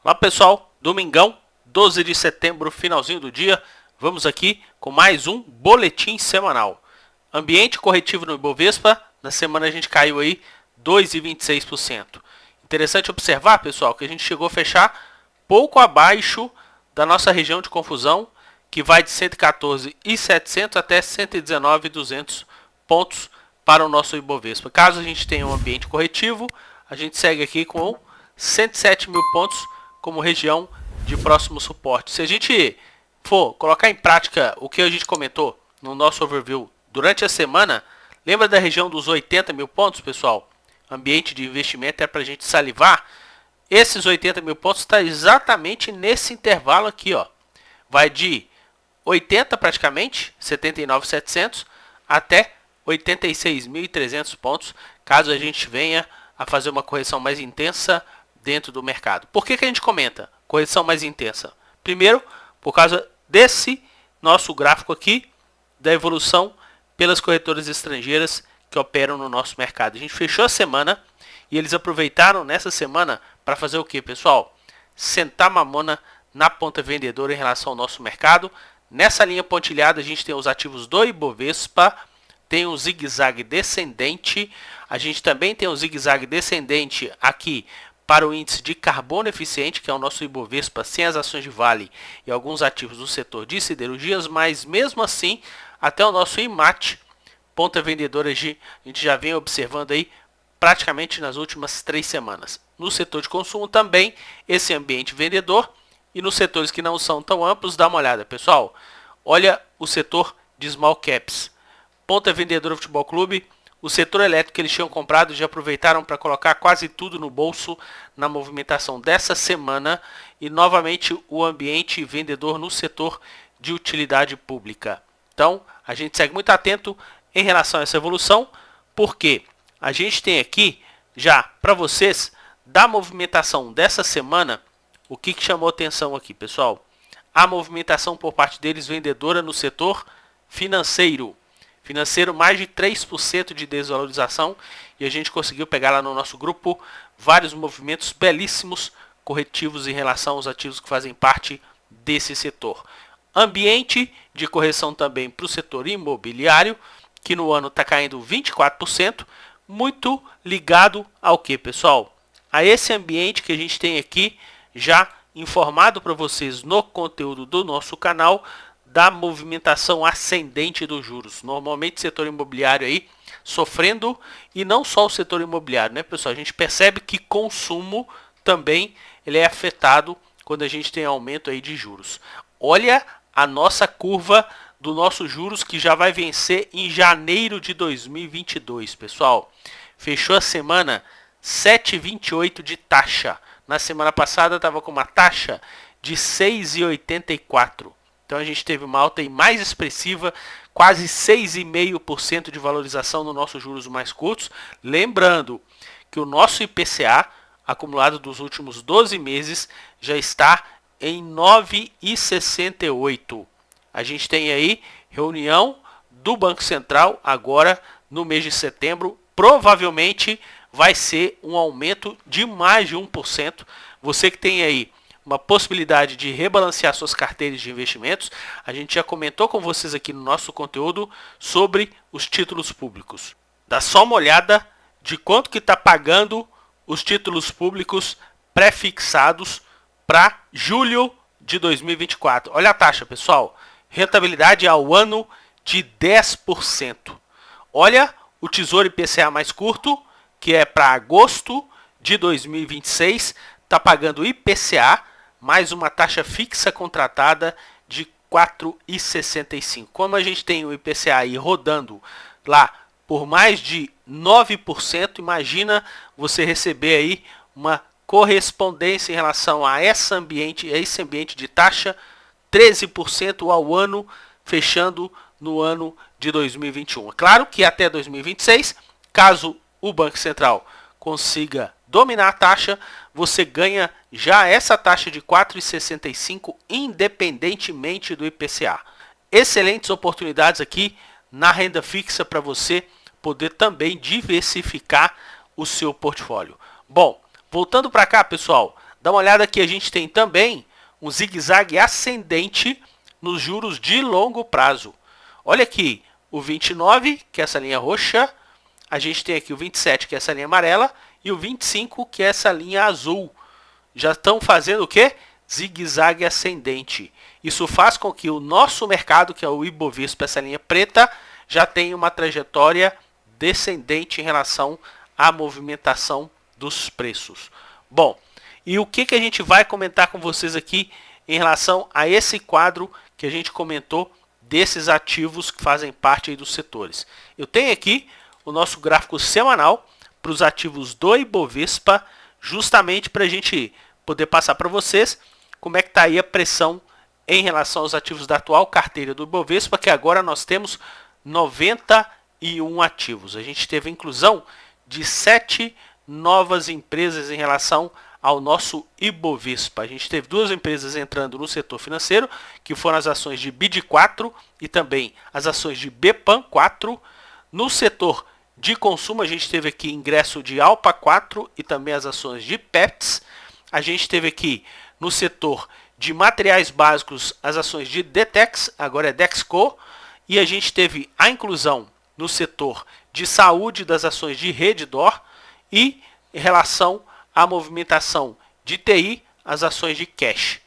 Olá pessoal, domingão, 12 de setembro, finalzinho do dia, vamos aqui com mais um boletim semanal. Ambiente corretivo no Ibovespa, na semana a gente caiu aí 2,26%. Interessante observar, pessoal, que a gente chegou a fechar pouco abaixo da nossa região de confusão, que vai de 114.700 até 119.200 pontos para o nosso Ibovespa. Caso a gente tenha um ambiente corretivo, a gente segue aqui com 107 mil pontos como região de próximo suporte. Se a gente for colocar em prática o que a gente comentou no nosso overview durante a semana, lembra da região dos 80 mil pontos, pessoal? Ambiente de investimento é para a gente salivar. Esses 80 mil pontos está exatamente nesse intervalo aqui, ó. Vai de 80 praticamente, 79.700, até 86.300 pontos, caso a gente venha a fazer uma correção mais intensa dentro do mercado. Por que a gente comenta correção mais intensa? Primeiro, por causa desse nosso gráfico aqui, da evolução pelas corretoras estrangeiras que operam no nosso mercado. A gente fechou a semana e eles aproveitaram nessa semana para fazer o que, pessoal? Sentar mamona na ponta vendedora em relação ao nosso mercado. Nessa linha pontilhada a gente tem os ativos do Ibovespa, tem um zigue-zague descendente, a gente também tem um zigue-zague descendente aqui para o índice de carbono eficiente, que é o nosso Ibovespa, sem as ações de Vale e alguns ativos do setor de siderurgias, mas mesmo assim, até o nosso IMAT, ponta vendedora, a gente já vem observando aí praticamente nas últimas 3 semanas. No setor de consumo também, esse ambiente vendedor, e nos setores que não são tão amplos, dá uma olhada, pessoal. Olha o setor de small caps. Ponta vendedora Futebol Clube, o setor elétrico que eles tinham comprado já aproveitaram para colocar quase tudo no bolso na movimentação dessa semana, e novamente o ambiente vendedor no setor de utilidade pública. Então a gente segue muito atento em relação a essa evolução, porque a gente tem aqui já para vocês da movimentação dessa semana. O que chamou atenção aqui, pessoal? A movimentação por parte deles vendedora no setor financeiro. Financeiro, mais de 3% de desvalorização, e a gente conseguiu pegar lá no nosso grupo vários movimentos belíssimos corretivos em relação aos ativos que fazem parte desse setor. Ambiente de correção também para o setor imobiliário, que no ano está caindo 24%, muito ligado ao que, pessoal? A esse ambiente que a gente tem aqui, já informado para vocês no conteúdo do nosso canal, da movimentação ascendente dos juros. Normalmente o setor imobiliário aí sofrendo, e não só o setor imobiliário, né, pessoal? A gente percebe que consumo também ele é afetado quando a gente tem aumento aí de juros. Olha a nossa curva do nosso juros, que já vai vencer em janeiro de 2022, pessoal. Fechou a semana 7,28 de taxa. Na semana passada estava com uma taxa de 6,84. Então a gente teve uma alta aí mais expressiva, quase 6,5% de valorização no nossos juros mais curtos. Lembrando que o nosso IPCA, acumulado dos últimos 12 meses, já está em 9,68. A gente tem aí reunião do Banco Central agora no mês de setembro. Provavelmente vai ser um aumento de mais de 1%. Você que tem aí uma possibilidade de rebalancear suas carteiras de investimentos, a gente já comentou com vocês aqui no nosso conteúdo sobre os títulos públicos. Dá só uma olhada de quanto que está pagando os títulos públicos pré-fixados para julho de 2024. Olha a taxa, pessoal. Rentabilidade ao ano de 10%. Olha o Tesouro IPCA mais curto, que é para agosto de 2026, está pagando IPCA mais uma taxa fixa contratada de 4,65. Como a gente tem o IPCA aí rodando lá por mais de 9%, imagina você receber aí uma correspondência em relação a esse ambiente de taxa, 13% ao ano, fechando no ano de 2021. Claro que até 2026, caso o Banco Central consiga dominar a taxa, você ganha já essa taxa de 4,65 independentemente do IPCA. Excelentes oportunidades aqui na renda fixa para você poder também diversificar o seu portfólio. Bom, voltando para cá, pessoal, Dá uma olhada aqui, a gente tem também um zigue-zague ascendente nos juros de longo prazo. Olha aqui, o 29, que é essa linha roxa, a gente tem aqui o 27, que é essa linha amarela, e o 25, que é essa linha azul. Já estão fazendo o quê? Zigue-zague ascendente. Isso faz com que o nosso mercado, que é o Ibovespa, essa linha preta, já tenha uma trajetória descendente em relação à movimentação dos preços. Bom, e o que a gente vai comentar com vocês aqui em relação a esse quadro que a gente comentou desses ativos que fazem parte aí dos setores? Eu tenho aqui o nosso gráfico semanal para os ativos do Ibovespa, justamente para a gente poder passar para vocês como é que está aí a pressão em relação aos ativos da atual carteira do Ibovespa, que agora nós temos 91 ativos. A gente teve a inclusão de 7 novas empresas em relação ao nosso Ibovespa. A gente teve 2 empresas entrando no setor financeiro, que foram as ações de BID4 e também as ações de BPAN4. No setor de consumo, a gente teve aqui ingresso de Alpa4 e também as ações de Pets. A gente teve aqui no setor de materiais básicos as ações de Detex, agora é Dexco. E a gente teve a inclusão no setor de saúde das ações de Redditor e em relação à movimentação de TI, as ações de Cash.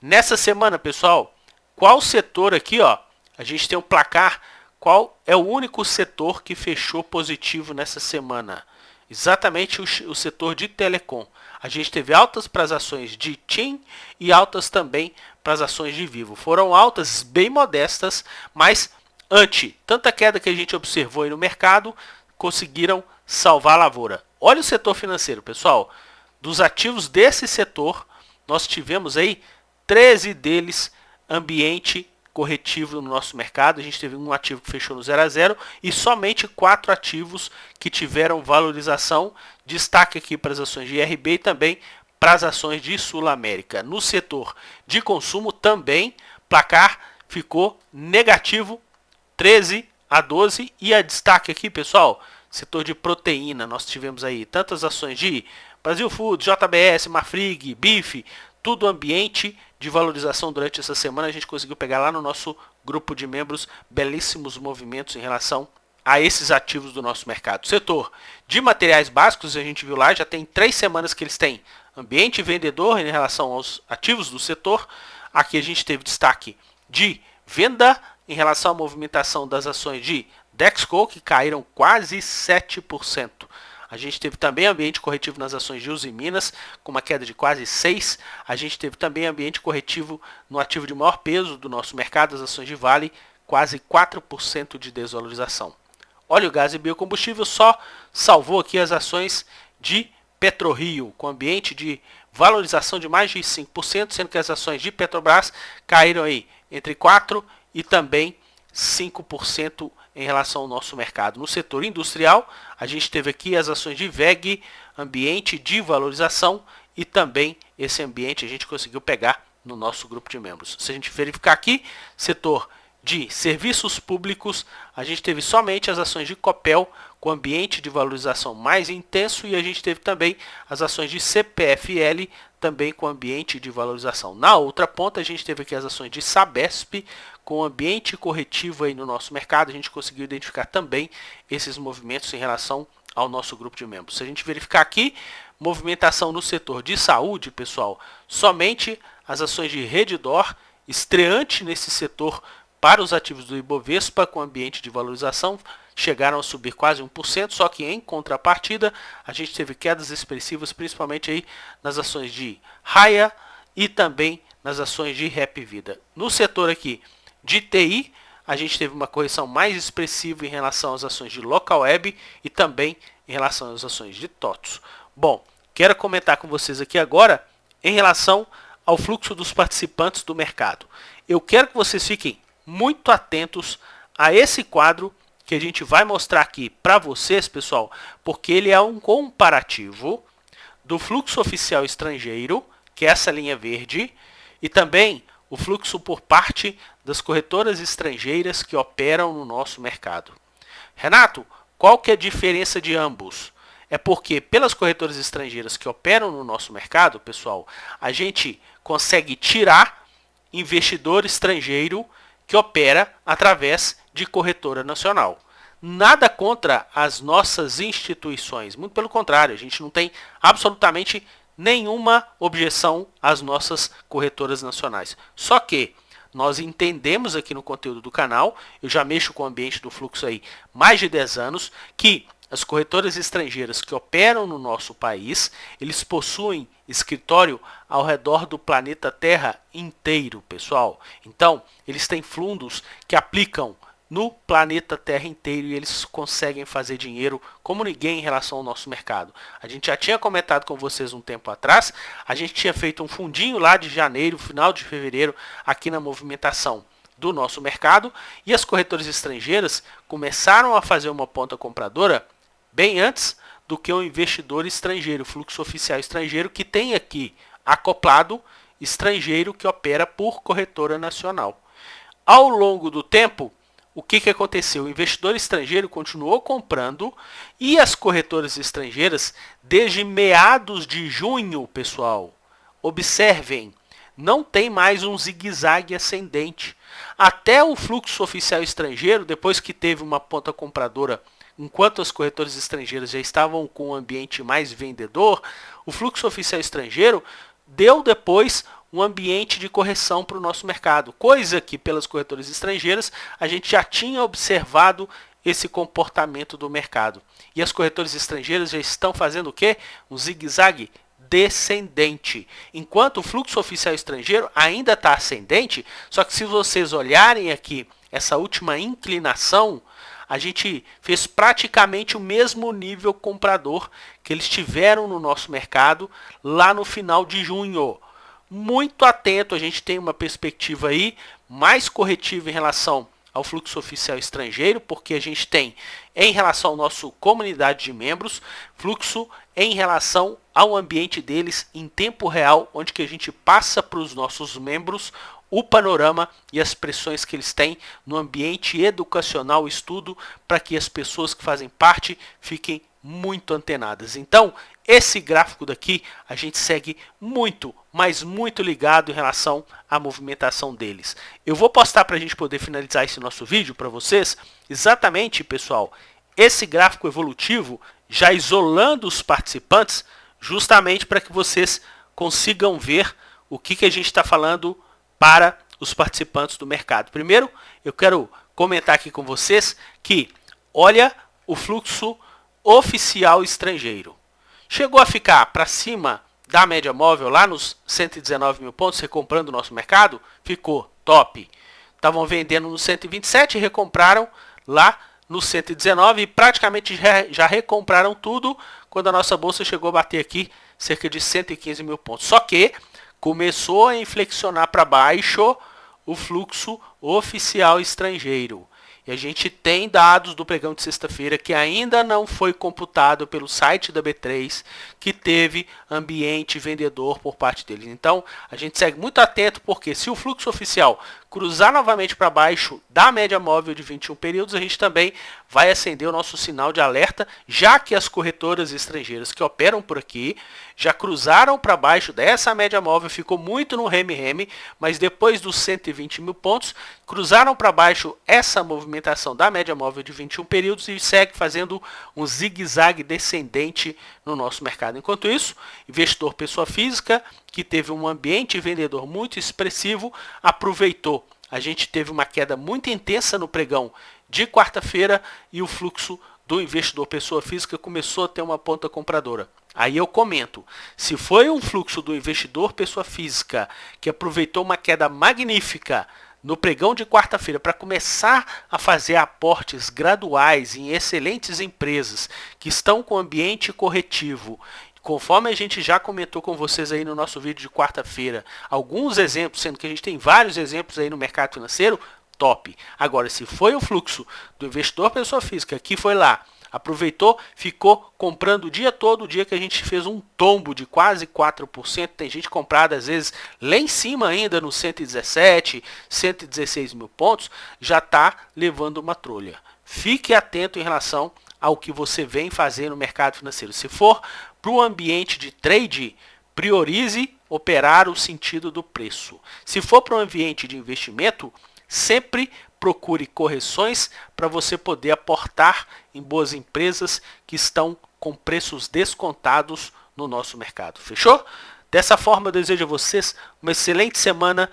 Nessa semana, pessoal, qual setor aqui, ó, a gente tem um placar, qual é o único setor que fechou positivo nessa semana? Exatamente o setor de telecom. A gente teve altas para as ações de TIM e altas também para as ações de Vivo. Foram altas bem modestas, mas ante tanta queda que a gente observou aí no mercado, conseguiram salvar a lavoura. Olha o setor financeiro, pessoal. Dos ativos desse setor, nós tivemos aí 13 deles ambiente corretivo no nosso mercado. A gente teve um ativo que fechou no 0 a 0 e somente 4 ativos que tiveram valorização. Destaque aqui para as ações de IRB e também para as ações de Sul América. No setor de consumo também, placar ficou negativo, 13 a 12. E a destaque aqui, pessoal, setor de proteína. Nós tivemos aí tantas ações de Brasil Foods, JBS, Marfrig, Bife, tudo ambiente de valorização durante essa semana. A gente conseguiu pegar lá no nosso grupo de membros belíssimos movimentos em relação a esses ativos do nosso mercado. Setor de materiais básicos, a gente viu lá, já tem 3 semanas que eles têm ambiente vendedor em relação aos ativos do setor. Aqui a gente teve destaque de venda em relação à movimentação das ações de Dexco, que caíram quase 7%. A gente teve também ambiente corretivo nas ações de Uzi Minas, com uma queda de quase 6%. A gente teve também ambiente corretivo no ativo de maior peso do nosso mercado, as ações de Vale, quase 4% de desvalorização. Óleo, gás e biocombustível só salvou aqui as ações de PetroRio, com ambiente de valorização de mais de 5%, sendo que as ações de Petrobras caíram aí entre 4% e também 5% em relação ao nosso mercado. No setor industrial, a gente teve aqui as ações de VEG, ambiente de valorização, e também esse ambiente a gente conseguiu pegar no nosso grupo de membros. Se a gente verificar aqui, setor de serviços públicos, a gente teve somente as ações de Copel com ambiente de valorização mais intenso, e a gente teve também as ações de CPFL também com ambiente de valorização. Na outra ponta, a gente teve aqui as ações de Sabesp com ambiente corretivo aí no nosso mercado. A gente conseguiu identificar também esses movimentos em relação ao nosso grupo de membros. Se a gente verificar aqui, movimentação no setor de saúde, pessoal, somente as ações de Redditor, estreante nesse setor para os ativos do Ibovespa com ambiente de valorização, chegaram a subir quase 1%, só que em contrapartida a gente teve quedas expressivas, principalmente aí nas ações de Raia e também nas ações de Rap Vida. No setor aqui de TI, a gente teve uma correção mais expressiva em relação às ações de Localweb e também em relação às ações de TOTOS. Bom, quero comentar com vocês aqui agora em relação ao fluxo dos participantes do mercado. Eu quero que vocês fiquem muito atentos a esse quadro que a gente vai mostrar aqui para vocês, pessoal, porque ele é um comparativo do fluxo oficial estrangeiro, que é essa linha verde, e também o fluxo por parte das corretoras estrangeiras que operam no nosso mercado. Renato, qual que é a diferença de ambos? é porque pelas corretoras estrangeiras que operam no nosso mercado, pessoal, a gente consegue tirar investidor estrangeiro que opera através de corretora nacional. Nada contra as nossas instituições, muito pelo contrário, a gente não tem absolutamente nenhuma objeção às nossas corretoras nacionais. Só que nós entendemos aqui no conteúdo do canal, eu já mexo com o ambiente do fluxo aí mais de 10 anos, que as corretoras estrangeiras que operam no nosso país, eles possuem escritório ao redor do planeta Terra inteiro, pessoal. Então, eles têm fundos que aplicam no planeta Terra inteiro e eles conseguem fazer dinheiro como ninguém em relação ao nosso mercado. A gente já tinha comentado com vocês um tempo atrás, a gente tinha feito um fundinho lá de janeiro, final de fevereiro, aqui na movimentação do nosso mercado, e as corretoras estrangeiras começaram a fazer uma ponta compradora bem antes do que o investidor estrangeiro, o fluxo oficial estrangeiro, que tem aqui acoplado estrangeiro que opera por corretora nacional. Ao longo do tempo, o que aconteceu? O investidor estrangeiro continuou comprando e as corretoras estrangeiras, desde meados de junho, pessoal, observem, não tem mais um zigue-zague ascendente. Até o fluxo oficial estrangeiro, depois que teve uma ponta compradora, enquanto as corretoras estrangeiras já estavam com um ambiente mais vendedor, o fluxo oficial estrangeiro deu depois um ambiente de correção para o nosso mercado, coisa que pelas corretoras estrangeiras a gente já tinha observado esse comportamento do mercado. E as corretoras estrangeiras já estão fazendo o quê? Um zigue-zague descendente, enquanto o fluxo oficial estrangeiro ainda está ascendente, só que se vocês olharem aqui essa última inclinação, a gente fez praticamente o mesmo nível comprador que eles tiveram no nosso mercado lá no final de junho. Muito atento, a gente tem uma perspectiva aí mais corretiva em relação ao fluxo oficial estrangeiro, porque a gente tem, em relação à nossa comunidade de membros, fluxo em relação ao ambiente deles em tempo real, onde que a gente passa para os nossos membros o panorama e as pressões que eles têm no ambiente educacional, estudo, para que as pessoas que fazem parte fiquem muito antenadas. Então, esse gráfico daqui a gente segue muito, mas muito ligado em relação à movimentação deles. Eu vou postar para a gente poder finalizar esse nosso vídeo para vocês, exatamente, pessoal, esse gráfico evolutivo, já isolando os participantes, justamente para que vocês consigam ver o que a gente está falando para os participantes do mercado. Primeiro, eu quero comentar aqui com vocês que, olha o fluxo oficial estrangeiro. Chegou a ficar para cima da média móvel, lá nos 119 mil pontos, recomprando o nosso mercado? Ficou top. Estavam vendendo no 127, recompraram lá no 119 e praticamente já recompraram tudo quando a nossa bolsa chegou a bater aqui cerca de 115 mil pontos. Só que começou a inflexionar para baixo o fluxo oficial estrangeiro. E a gente tem dados do pregão de sexta-feira que ainda não foi computado pelo site da B3, que teve ambiente vendedor por parte deles. Então, a gente segue muito atento, porque se o fluxo oficial cruzar novamente para baixo da média móvel de 21 períodos, a gente também vai acender o nosso sinal de alerta, já que as corretoras estrangeiras que operam por aqui já cruzaram para baixo dessa média móvel, ficou muito no reme-reme, mas depois dos 120 mil pontos, cruzaram para baixo essa movimentação da média móvel de 21 períodos e segue fazendo um zigue-zague descendente no nosso mercado. Enquanto isso, investidor pessoa física, que teve um ambiente vendedor muito expressivo, aproveitou. A gente teve uma queda muito intensa no pregão de quarta-feira e o fluxo do investidor pessoa física começou a ter uma ponta compradora. Aí eu comento, se foi um fluxo do investidor pessoa física que aproveitou uma queda magnífica no pregão de quarta-feira para começar a fazer aportes graduais em excelentes empresas que estão com ambiente corretivo, conforme a gente já comentou com vocês aí no nosso vídeo de quarta-feira, alguns exemplos, sendo que a gente tem vários exemplos aí no mercado financeiro, top. Agora, se foi o fluxo do investidor pessoa física que foi lá, aproveitou, ficou comprando o dia todo, o dia que a gente fez um tombo de quase 4%, tem gente comprada às vezes lá em cima ainda no 117, 116 mil pontos, já está levando uma trolha. Fique atento em relação ao que você vem fazer no mercado financeiro. Se for para o ambiente de trade, priorize operar o sentido do preço. Se for para o ambiente de investimento, sempre procure correções para você poder aportar em boas empresas que estão com preços descontados no nosso mercado. Fechou? Dessa forma, eu desejo a vocês uma excelente semana.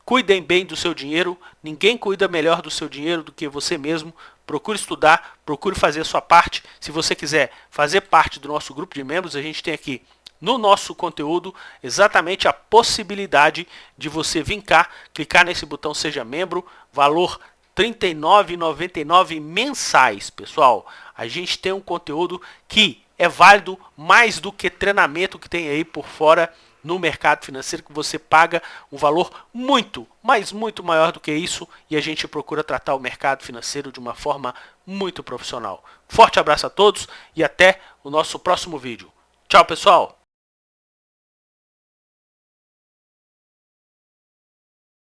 Cuidem bem do seu dinheiro. Ninguém cuida melhor do seu dinheiro do que você mesmo. Procure estudar, procure fazer a sua parte. Se você quiser fazer parte do nosso grupo de membros, a gente tem aqui no nosso conteúdo exatamente a possibilidade de você vir cá, clicar nesse botão Seja Membro, valor R$ 39,99 mensais, pessoal. A gente tem um conteúdo que é válido mais do que treinamento que tem aí por fora no mercado financeiro, que você paga um valor muito, mas muito maior do que isso, e a gente procura tratar o mercado financeiro de uma forma muito profissional. Forte abraço a todos e até o nosso próximo vídeo. Tchau, pessoal!